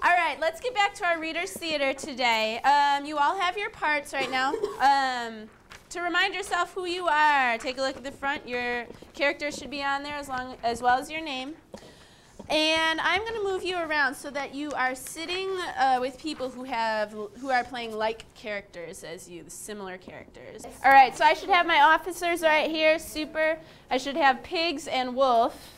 All right, let's get back to our Reader's Theater today. You all have your parts right now. To remind yourself who you are, take a look at the front. Your character should be on there as well as your name. And I'm going to move you around so that you are sitting with people who are playing like characters as you, similar characters. All right, so I should have my officers right here, super. I should have Pigs and Wolf.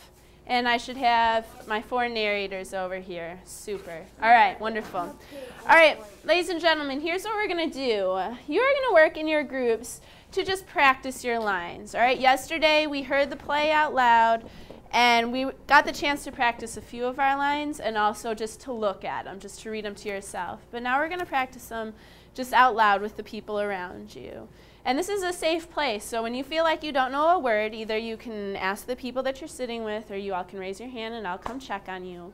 And I should have my 4 narrators over here. Super. All right, wonderful. All right, ladies and gentlemen, here's what we're going to do. You're going to work in your groups to just practice your lines. All right, yesterday we heard the play out loud, and we got the chance to practice a few of our lines and also just to look at them, just to read them to yourself. But now we're going to practice them just out loud with the people around you. And this is a safe place, so when you feel like you don't know a word, either you can ask the people that you're sitting with, or you all can raise your hand and I'll come check on you.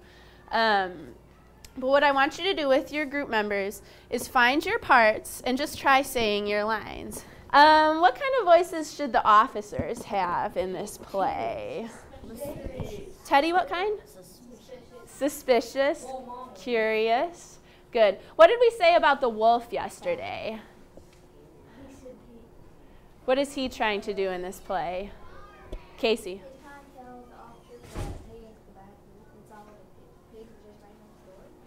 But what I want you to do with your group members is find your parts and just try saying your lines. What kind of voices should the officers have in this play? Teddy, what kind? Suspicious. Curious. Good. What did we say about the wolf yesterday? What is he trying to do in this play? Casey.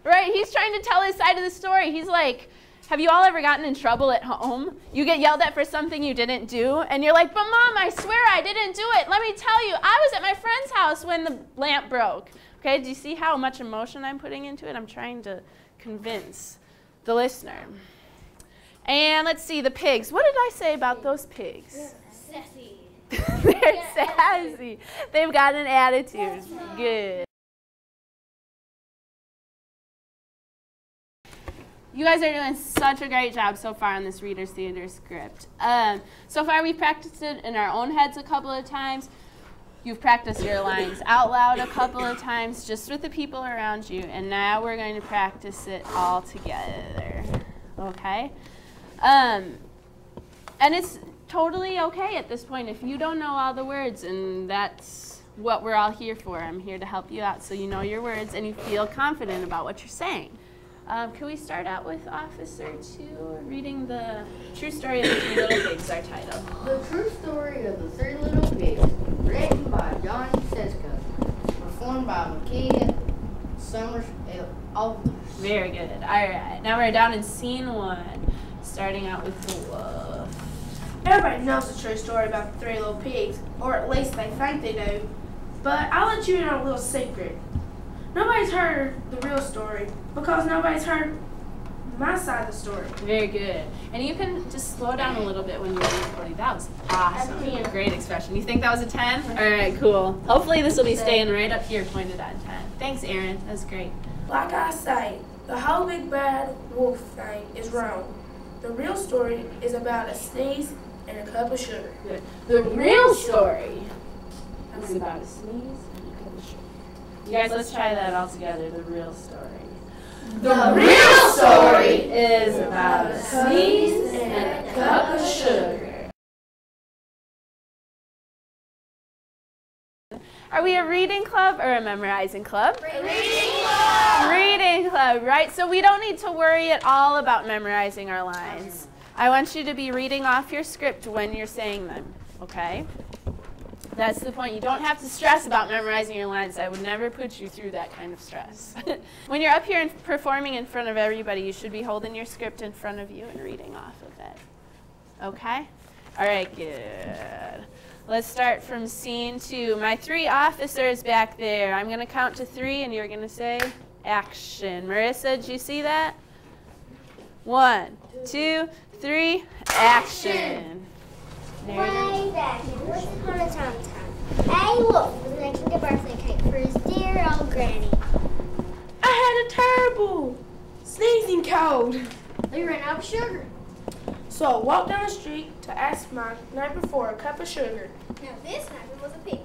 Right, he's trying to tell his side of the story. He's like, have you all ever gotten in trouble at home? You get yelled at for something you didn't do, and you're like, but Mom, I swear I didn't do it. Let me tell you, I was at my friend's house when the lamp broke. Okay, do you see how much emotion I'm putting into it? I'm trying to convince the listener. And let's see, the pigs. What did I say about those pigs? Sassy. They're sassy. They've got an attitude. Good. You guys are doing such a great job so far on this Reader's Theater script. So far we've practiced it in our own heads a couple of times. You've practiced your lines out loud a couple of times just with the people around you. And now we're going to practice it all together. Okay? And it's totally okay at this point if you don't know all the words, and that's what we're all here for. I'm here to help you out so you know your words and you feel confident about what you're saying. Can we start out with Officer 2 reading The True Story of the Three Little Pigs, our title. The True Story of the Three Little Pigs, written by Johnny Seska, performed by McKee Summers Alders. Very good. All right. Now we're down in scene 1, starting out with the wolf. Everybody knows the true story about the 3 little pigs, or at least they think they do. But I'll let you in on a little secret. Nobody's heard the real story because nobody's heard my side of the story. Very good. And you can just slow down a little bit when you read Cody. That was awesome. Great expression. You think that was a 10? All right, cool. Hopefully this will be staying right up here pointed at 10. Thanks, Aaron. That was great. Like I say, the whole big bad wolf thing is wrong. The real story is about a sneeze and a cup of sugar. Good. The real story is about a sneeze and a cup of sugar. You guys, let's try that all together. The real story. The real story is about a sneeze and a cup of sugar. Are we a reading club or a memorizing club? Reading Club! Reading club, right? So we don't need to worry at all about memorizing our lines. I want you to be reading off your script when you're saying them, okay? That's the point. You don't have to stress about memorizing your lines. I would never put you through that kind of stress. When you're up here and performing in front of everybody, you should be holding your script in front of you and reading off of it. Okay? All right, good. Let's start from scene 2. My 3 officers back there. I'm going to count to 3, and you're going to say action. Marissa, did you see that? 1, 2, 3, action. Way back in once upon a time, a wolf was making a birthday cake for his dear old granny. I had a terrible sneezing cold. They ran out of sugar. So I walked down the street to ask my neighbor for a cup of sugar. Now this neighbor was a pig.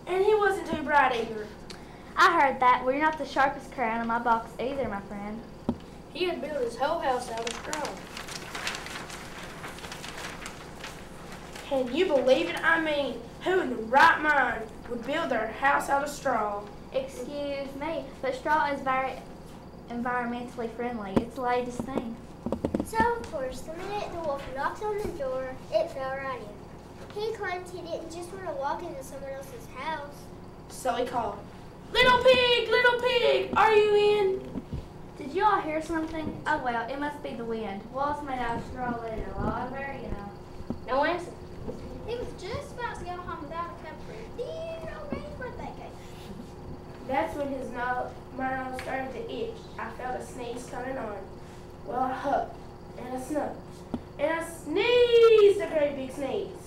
And he wasn't too bright either. I heard that. Well, you're not the sharpest crayon in my box either, my friend. He had built his whole house out of straw. Can you believe it? I mean, who in the right mind would build their house out of straw? Excuse me, but straw is very environmentally friendly. It's the latest thing. So, of course, the minute the wolf knocked on the door, it fell right in. He claimed he didn't just want to walk into someone else's house. So he called, Little pig, are you in? Did you all hear something? Oh well, it must be the wind. Walls made out of straw later, No answer. He was just about to go home without a cup for his dear old granny's birthday cake. That's when my nose started to itch. I felt a sneeze coming on. Well, I huffed, and I snuffed, and I sneezed a great big sneeze.